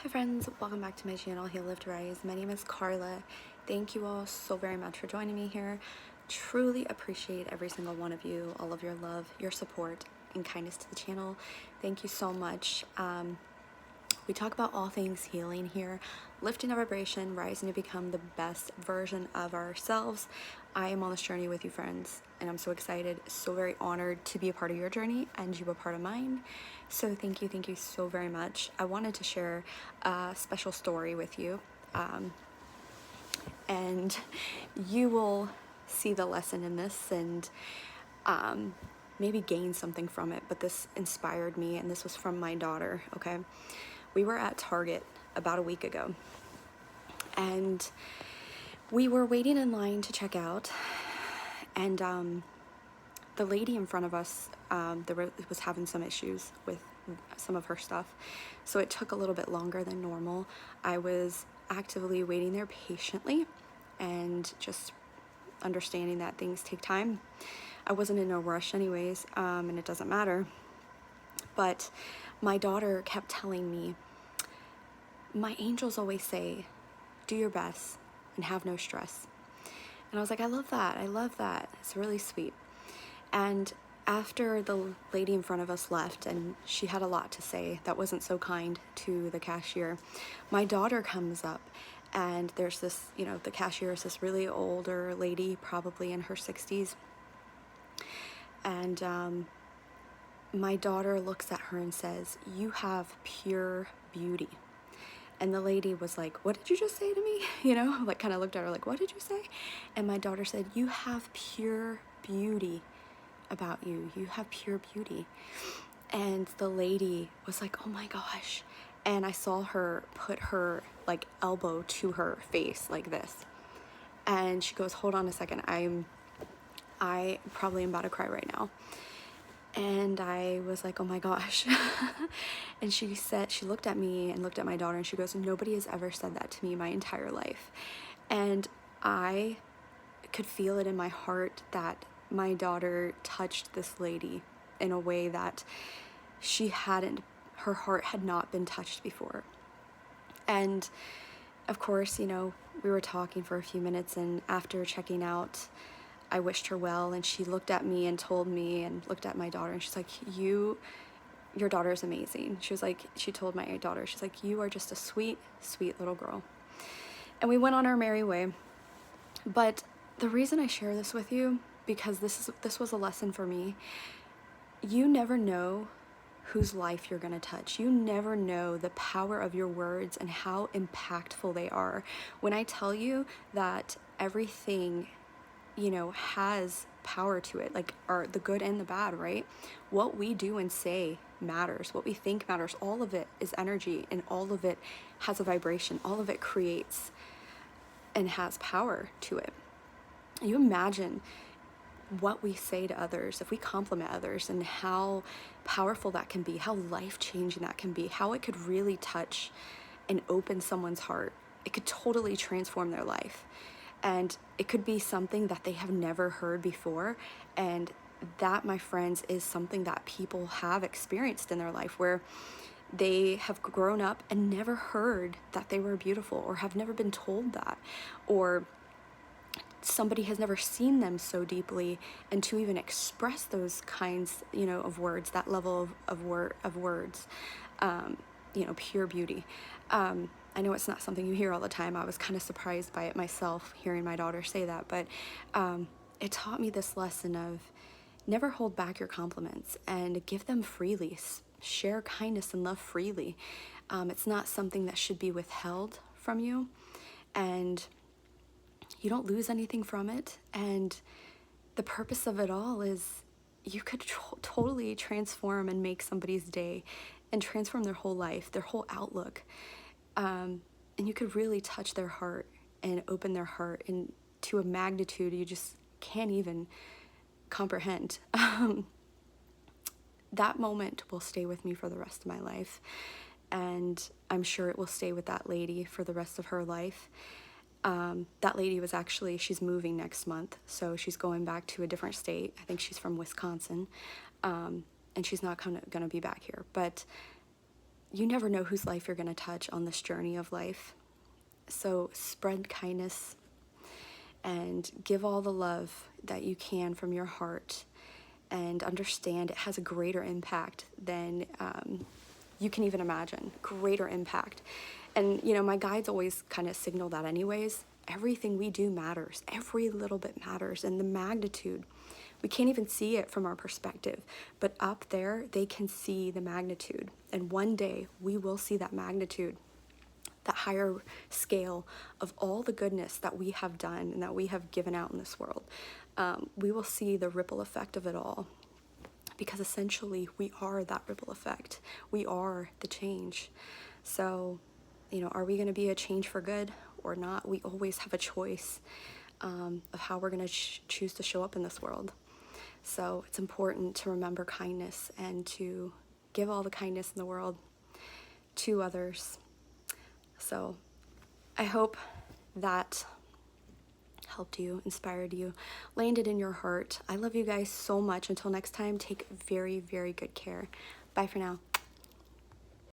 Hi friends, welcome back to my channel, Heal Live Rise. My name is Carla. Thank you all so very much for joining me here. Truly appreciate every single one of you, all of your love, your support, and kindness to the channel. Thank you so much. We talk about all things healing here, lifting our vibration, rising to become the best version of ourselves. I am on this journey with you, friends, and I'm so excited, so very honored to be a part of your journey and you a part of mine. So thank you so very much. I wanted to share a special story with you, and you will see the lesson in this and maybe gain something from it, but this inspired me, and this was from my daughter, okay? We were at Target about a week ago, and we were waiting in line to check out, and the lady in front of us was having some issues with some of her stuff, so it took a little bit longer than normal. I was actively waiting there patiently and just understanding that things take time. I wasn't in a rush anyways, and it doesn't matter. But my daughter kept telling me, my angels always say, do your best and have no stress. And I was like, I love that. I love that. It's really sweet. And after the lady in front of us left, and she had a lot to say that wasn't so kind to the cashier, my daughter comes up, and there's this, the cashier is this really older lady, probably in her 60s. And my daughter looks at her and says, you have pure beauty. And the lady was like, what did you just say to me? Like kind of looked at her like, what did you say? And my daughter said, you have pure beauty about you. You have pure beauty. And the lady was like, oh my gosh. And I saw her put her like elbow to her face like this. And she goes, hold on a second. I probably am about to cry right now. And I was like, oh my gosh. And she looked at me and looked at my daughter, and she goes, nobody has ever said that to me my entire life. And I could feel it in my heart that my daughter touched this lady in a way that her heart had not been touched before. And of course, we were talking for a few minutes, and after checking out, I wished her well, and she looked at me and told me, and looked at my daughter, and she's like, your daughter is amazing. She told my daughter, she's like, you are just a sweet, sweet little girl. And we went on our merry way. But the reason I share this with you, because this was a lesson for me. You never know whose life you're going to touch. You never know the power of your words and how impactful they are. When I tell you that everything has power to it, like the good and the bad, right? What we do and say matters. What we think matters. All of it is energy, and all of it has a vibration. All of it creates and has power to it. You imagine what we say to others, if we compliment others, and how powerful that can be, how life-changing that can be, how it could really touch and open someone's heart. It could totally transform their life. And it could be something that they have never heard before. And that, my friends, is something that people have experienced in their life, where they have grown up and never heard that they were beautiful, or have never been told that, or somebody has never seen them so deeply, and to even express those kinds, of words, that level of words, pure beauty. I know it's not something you hear all the time. I was kind of surprised by it myself, hearing my daughter say that, but it taught me this lesson of never hold back your compliments and give them freely. Share kindness and love freely. It's not something that should be withheld from you, and you don't lose anything from it. And the purpose of it all is you could totally transform and make somebody's day and transform their whole life, their whole outlook. And you could really touch their heart and open their heart to a magnitude you just can't even comprehend. That moment will stay with me for the rest of my life. And I'm sure it will stay with that lady for the rest of her life. That lady she's moving next month, so she's going back to a different state. I think she's from Wisconsin, and she's not going to be back here. But you never know whose life you're going to touch on this journey of life. So spread kindness and give all the love that you can from your heart, and understand it has a greater impact than you can even imagine. Greater impact. And you know, my guides always kind of signal that anyways. Everything we do matters. Every little bit matters. And the magnitude, we can't even see it from our perspective, but up there they can see the magnitude. And one day we will see that magnitude, that higher scale of all the goodness that we have done and that we have given out in this world. We will see the ripple effect of it all, because essentially we are that ripple effect. We are the change. So, you know, are we going to be a change for good or not? We always have a choice of how we're going to choose to show up in this world. So it's important to remember kindness and to give all the kindness in the world to others. So I hope that helped you, inspired you, landed in your heart. I love you guys so much. Until next time, take very, very good care. Bye for now.